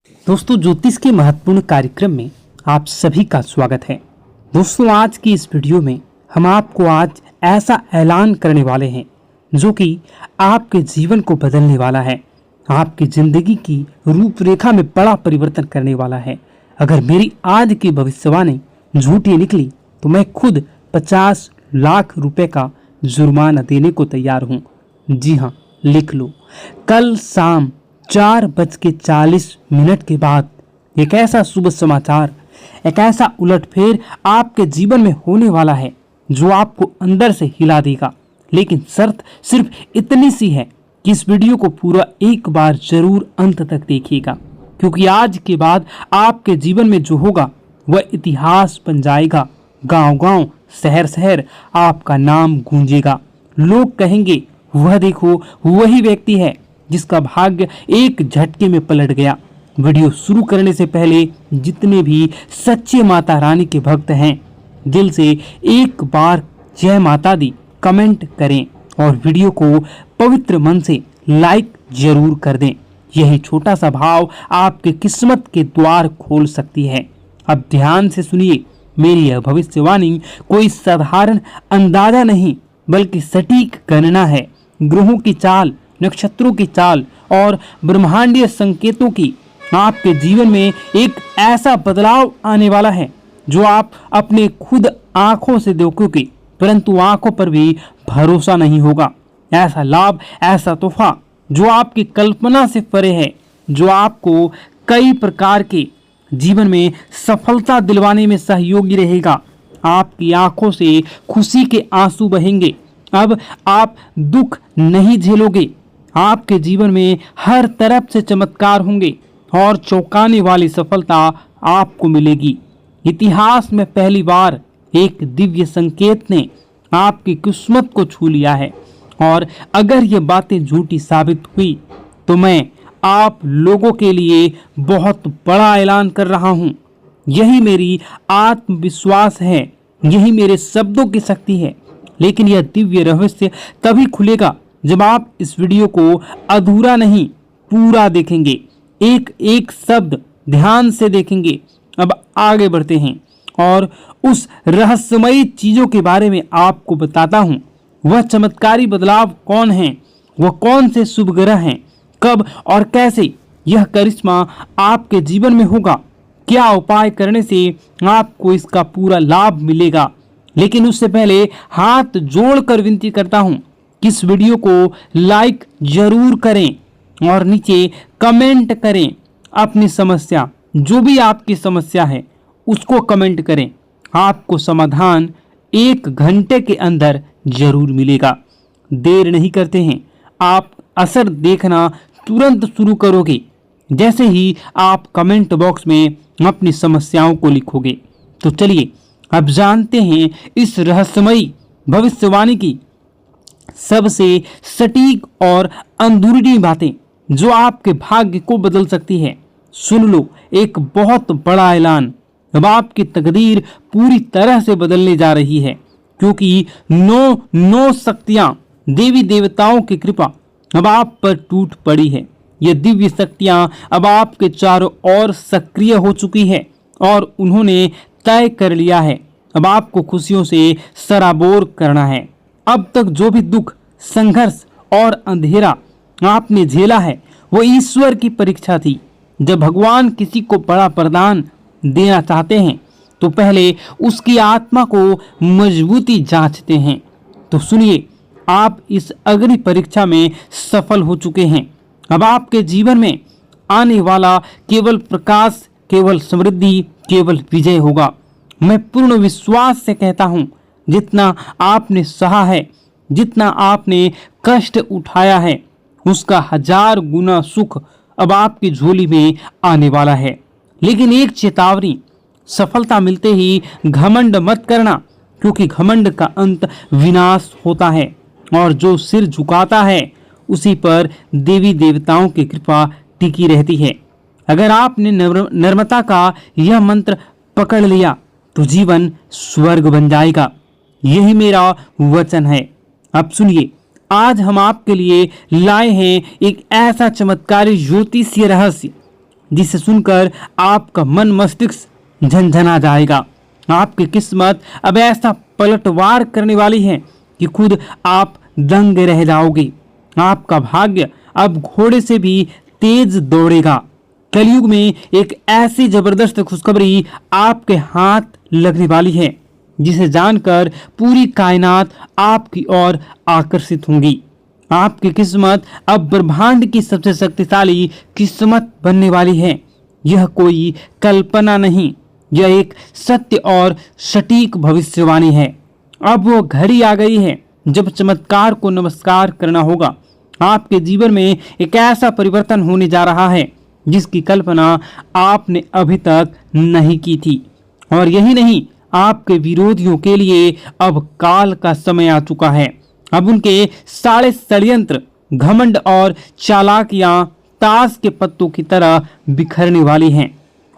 दोस्तों, ज्योतिष के महत्वपूर्ण कार्यक्रम में आप सभी का स्वागत है। दोस्तों, आज की इस वीडियो में हम आपको आज ऐसा ऐलान करने वाले हैं जो कि आपके जीवन को बदलने वाला है, आपकी जिंदगी की रूपरेखा में बड़ा परिवर्तन करने वाला है। अगर मेरी आज की भविष्यवाणी झूठी निकली तो मैं खुद 50 लाख रुपए का जुर्माना देने को तैयार हूँ। जी हाँ, लिख लो। कल शाम 4:40 के बाद एक ऐसा शुभ समाचार, एक ऐसा उलटफेर आपके जीवन में होने वाला है जो आपको अंदर से हिला देगा। लेकिन शर्त सिर्फ इतनी सी है कि इस वीडियो को पूरा एक बार जरूर अंत तक देखिएगा, क्योंकि आज के बाद आपके जीवन में जो होगा वह इतिहास बन जाएगा। गांव-गांव, शहर-शहर आपका नाम गूंजेगा। लोग कहेंगे, वह देखो, वही व्यक्ति है जिसका भाग्य एक झटके में पलट गया। वीडियो शुरू करने से पहले जितने भी सच्चे माता रानी के भक्त हैं, दिल से एक बार जय माता दी कमेंट करें और वीडियो को पवित्र मन से लाइक जरूर कर दें। यही छोटा सा भाव आपके किस्मत के द्वार खोल सकती है। अब ध्यान से सुनिए, मेरी यह भविष्यवाणी कोई साधारण अंदाजा नहीं बल्कि सटीक गणना है। ग्रहों की चाल, नक्षत्रों की चाल और ब्रह्मांडीय संकेतों की आपके जीवन में एक ऐसा बदलाव आने वाला है जो आप अपने खुद आंखों से देखोगे, परंतु आंखों पर भी भरोसा नहीं होगा। ऐसा लाभ, ऐसा तोहफा जो आपकी कल्पना से परे है, जो आपको कई प्रकार के जीवन में सफलता दिलवाने में सहयोगी रहेगा। आपकी आंखों से खुशी के आंसू बहेंगे। अब आप दुख नहीं झेलोगे। आपके जीवन में हर तरफ से चमत्कार होंगे और चौंकाने वाली सफलता आपको मिलेगी। इतिहास में पहली बार एक दिव्य संकेत ने आपकी किस्मत को छू लिया है, और अगर ये बातें झूठी साबित हुई तो मैं आप लोगों के लिए बहुत बड़ा ऐलान कर रहा हूँ। यही मेरी आत्मविश्वास है, यही मेरे शब्दों की शक्ति है। लेकिन यह दिव्य रहस्य तभी खुलेगा जब आप इस वीडियो को अधूरा नहीं, पूरा देखेंगे, एक एक शब्द ध्यान से देखेंगे। अब आगे बढ़ते हैं और उस रहस्यमयी चीजों के बारे में आपको बताता हूं। वह चमत्कारी बदलाव कौन है, वह कौन से शुभ ग्रह हैं, कब और कैसे यह करिश्मा आपके जीवन में होगा, क्या उपाय करने से आपको इसका पूरा लाभ मिलेगा। लेकिन उससे पहले हाथ जोड़कर विनती करता हूं कि इस वीडियो को लाइक जरूर करें और नीचे कमेंट करें अपनी समस्या, जो भी आपकी समस्या है उसको कमेंट करें। आपको समाधान 1 घंटे के अंदर जरूर मिलेगा। देर नहीं करते हैं, आप असर देखना तुरंत शुरू करोगे जैसे ही आप कमेंट बॉक्स में अपनी समस्याओं को लिखोगे। तो चलिए अब जानते हैं इस रहस्यमयी भविष्यवाणी की सबसे सटीक और अंदरूनी बातें जो आपके भाग्य को बदल सकती है। सुन लो, एक बहुत बड़ा ऐलान। अब आपकी तकदीर पूरी तरह से बदलने जा रही है, क्योंकि 9 शक्तियां, देवी देवताओं की कृपा अब आप पर टूट पड़ी है। ये दिव्य शक्तियां अब आपके चारों ओर सक्रिय हो चुकी है और उन्होंने तय कर लिया है अब आपको खुशियों से सराबोर करना है। अब तक जो भी दुख, संघर्ष और अंधेरा आपने झेला है वो ईश्वर की परीक्षा थी। जब भगवान किसी को बड़ा वरदान देना चाहते हैं तो पहले उसकी आत्मा को मजबूती जांचते हैं। तो सुनिए, आप इस अग्नि परीक्षा में सफल हो चुके हैं। अब आपके जीवन में आने वाला केवल प्रकाश, केवल समृद्धि, केवल विजय होगा। मैं पूर्ण विश्वास से कहता हूं, जितना आपने सहा है, जितना आपने कष्ट उठाया है, उसका 1000 गुना सुख अब आपकी झोली में आने वाला है। लेकिन एक चेतावनी, सफलता मिलते ही घमंड मत करना, क्योंकि घमंड का अंत विनाश होता है और जो सिर झुकाता है उसी पर देवी देवताओं की कृपा टिकी रहती है। अगर आपने नम्रता का यह मंत्र पकड़ लिया तो जीवन स्वर्ग बन जाएगा। यही मेरा वचन है। अब सुनिए, आज हम आपके लिए लाए हैं एक ऐसा चमत्कारी ज्योतिषीय रहस्य जिसे सुनकर आपका मन मस्तिष्क झनझना जाएगा। आपकी किस्मत अब ऐसा पलटवार करने वाली है कि खुद आप दंग रह जाओगे। आपका भाग्य अब घोड़े से भी तेज दौड़ेगा। कलयुग में एक ऐसी जबरदस्त खुशखबरी आपके हाथ लगने वाली है जिसे जानकर पूरी कायनात आपकी ओर आकर्षित होंगी। आपकी किस्मत अब ब्रह्मांड की सबसे शक्तिशाली किस्मत बनने वाली है। यह कोई कल्पना नहीं, यह एक सत्य और सटीक भविष्यवाणी है। अब वो घड़ी आ गई है जब चमत्कार को नमस्कार करना होगा। आपके जीवन में एक ऐसा परिवर्तन होने जा रहा है जिसकी कल्पना आपने अभी तक नहीं की थी। और यही नहीं, आपके विरोधियों के लिए अब काल का समय आ चुका है। अब उनके सारे षड्यंत्र, घमंड और चालाकियां ताश के पत्तों की तरह बिखरने वाली हैं।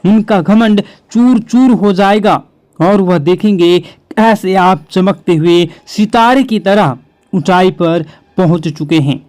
उनका घमंड चूर चूर हो जाएगा और वह देखेंगे कैसे आप चमकते हुए सितारे की तरह ऊंचाई पर पहुंच चुके हैं।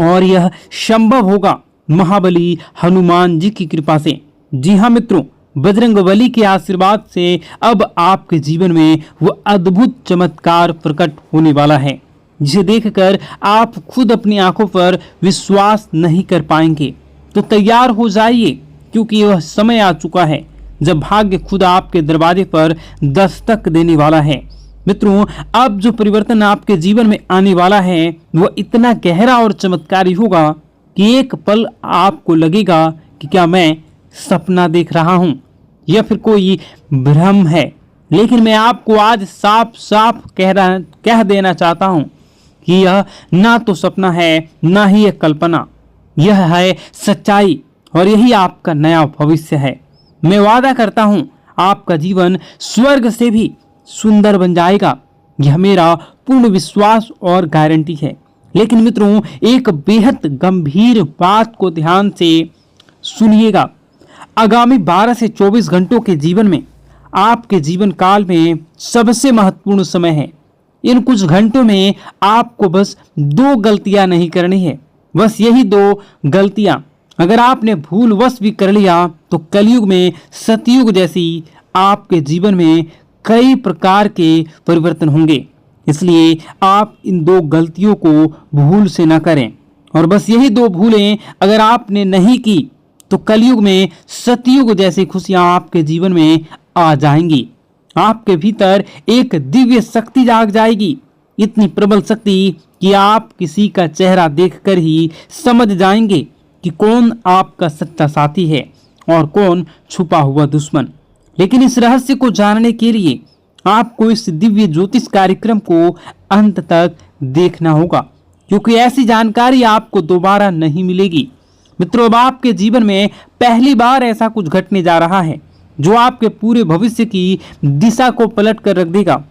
और यह संभव होगा महाबली हनुमान जी की कृपा से। जी हाँ मित्रों, बजरंगबली के आशीर्वाद से अब आपके जीवन में वो अद्भुत चमत्कार प्रकट होने वाला है जिसे देखकर आप खुद अपनी आंखों पर विश्वास नहीं कर पाएंगे। तो तैयार हो जाइए, क्योंकि वह समय आ चुका है जब भाग्य खुद आपके दरवाजे पर दस्तक देने वाला है। मित्रों, अब जो परिवर्तन आपके जीवन में आने वाला है वह इतना गहरा और चमत्कारी होगा कि एक पल आपको लगेगा कि क्या मैं सपना देख रहा हूं या फिर कोई भ्रम है। लेकिन मैं आपको आज साफ साफ कह देना चाहता हूं कि यह ना तो सपना है ना ही एक कल्पना, यह है सच्चाई और यही आपका नया भविष्य है। मैं वादा करता हूं आपका जीवन स्वर्ग से भी सुंदर बन जाएगा। यह मेरा पूर्ण विश्वास और गारंटी है। लेकिन मित्रों, एक बेहद गंभीर बात को ध्यान से सुनिएगा। आगामी 12 से 24 घंटों के जीवन में आपके जीवन काल में सबसे महत्वपूर्ण समय है। इन कुछ घंटों में आपको बस 2 गलतियां नहीं करनी है। बस यही 2 गलतियां अगर आपने भूलवश भी कर लिया तो कलयुग में सतयुग जैसी आपके जीवन में कई प्रकार के परिवर्तन होंगे। इसलिए आप इन 2 गलतियों को भूल से न करें। और बस यही 2 भूलें अगर आपने नहीं की तो कलयुग में सतयुग जैसी खुशियां आपके जीवन में आ जाएंगी। आपके भीतर एक दिव्य शक्ति जाग जाएगी, इतनी प्रबल शक्ति कि आप किसी का चेहरा देखकर ही समझ जाएंगे कि कौन आपका सच्चा साथी है और कौन छुपा हुआ दुश्मन। लेकिन इस रहस्य को जानने के लिए आपको इस दिव्य ज्योतिष कार्यक्रम को अंत तक देखना होगा, क्योंकि ऐसी जानकारी आपको दोबारा नहीं मिलेगी। मित्रों, अब आपके जीवन में पहली बार ऐसा कुछ घटने जा रहा है जो आपके पूरे भविष्य की दिशा को पलट कर रख देगा।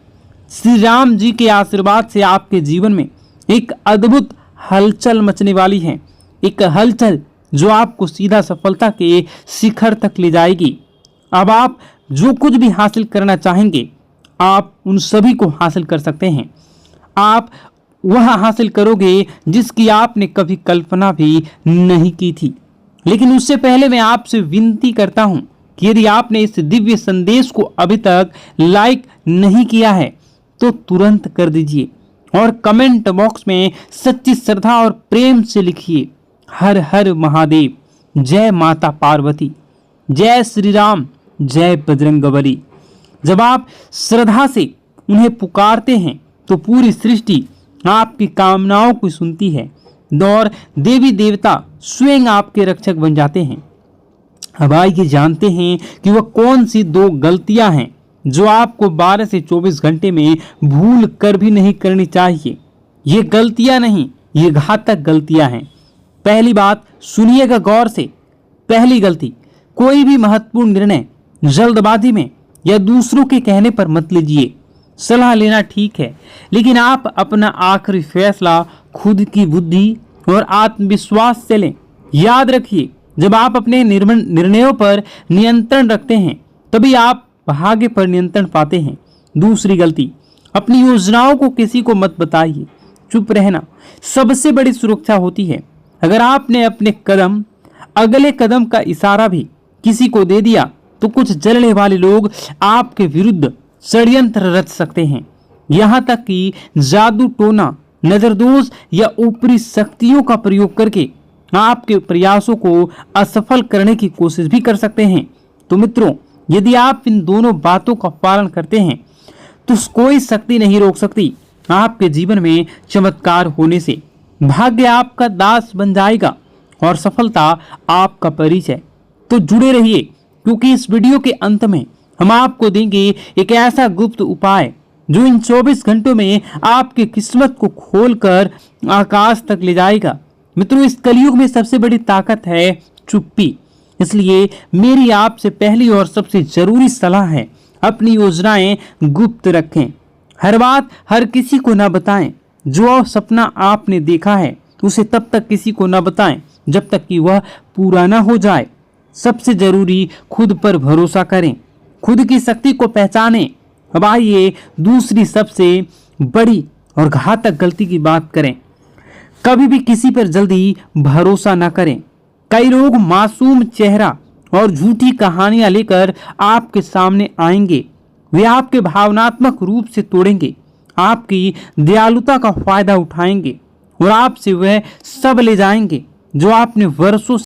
श्री राम जी के आशीर्वाद से आपके जीवन में एक अद्भुत हलचल मचने वाली है। एक हलचल जो आपको सीधा सफलता के शिखर तक ले जाएगी। अब आप जो कुछ भी हासिल करना चाहेंगे आप उन सभी को हासिल कर सकते हैं। आप वह हासिल करोगे जिसकी आपने कभी कल्पना भी नहीं की थी। लेकिन उससे पहले मैं आपसे विनती करता हूं कि यदि आपने इस दिव्य संदेश को अभी तक लाइक नहीं किया है तो तुरंत कर दीजिए और कमेंट बॉक्स में सच्ची श्रद्धा और प्रेम से लिखिए, हर हर महादेव, जय माता पार्वती, जय श्री राम, जय बजरंगबली। जब आप श्रद्धा से उन्हें पुकारते हैं तो पूरी सृष्टि आपकी कामनाओं को सुनती है और देवी देवता स्वयं आपके रक्षक बन जाते हैं। अब आइए जानते हैं कि वह कौन सी 2 गलतियां हैं जो आपको 12 से 24 घंटे में भूल कर भी नहीं करनी चाहिए। ये गलतियां नहीं, ये घातक गलतियां हैं। पहली बात सुनिएगा गौर से। पहली गलती, कोई भी महत्वपूर्ण निर्णय जल्दबाजी में या दूसरों के कहने पर मत लीजिए। सलाह लेना ठीक है, लेकिन आप अपना आखिरी फैसला खुद की बुद्धि और आत्मविश्वास से लें। याद रखिए, जब आप अपने निर्णयों पर नियंत्रण रखते हैं तभी आप भाग्य पर नियंत्रण पाते हैं। दूसरी गलती, अपनी योजनाओं को किसी को मत बताइए। चुप रहना सबसे बड़ी सुरक्षा होती है। अगर आपने अपने कदम अगले कदम का इशारा भी किसी को दे दिया तो कुछ जलने वाले लोग आपके विरुद्ध षड्यंत्र रच सकते हैं। यहाँ तक कि जादू टोना, नजरदोष या ऊपरी शक्तियों का प्रयोग करके आपके प्रयासों को असफल करने की कोशिश भी कर सकते हैं। तो मित्रों, यदि आप इन दोनों बातों का पालन करते हैं तो कोई शक्ति नहीं रोक सकती आपके जीवन में चमत्कार होने से। भाग्य आपका दास बन जाएगा और सफलता आपका परिचय। तो जुड़े रहिए, क्योंकि इस वीडियो के अंत में हम आपको देंगे एक ऐसा गुप्त उपाय जो इन 24 घंटों में आपकी किस्मत को खोलकर आकाश तक ले जाएगा। मित्रों, इस कलयुग में सबसे बड़ी ताकत है चुप्पी। इसलिए मेरी आपसे पहली और सबसे जरूरी सलाह है, अपनी योजनाएं गुप्त रखें। हर बात हर किसी को ना बताएं। जो सपना आपने देखा है उसे तब तक किसी को ना बताएं जब तक कि वह पूरा ना हो जाए। सबसे जरूरी, खुद पर भरोसा करें, खुद की शक्ति को पहचानें। अब आइए दूसरी सबसे बड़ी और घातक गलती की बात करें। कभी भी किसी पर जल्दी भरोसा ना करें। कई लोग मासूम चेहरा और झूठी कहानियां लेकर आपके सामने आएंगे। वे आपके भावनात्मक रूप से तोड़ेंगे, आपकी दयालुता का फायदा उठाएंगे और आपसे वह सब ले जाएंगे जो आपने वर्षों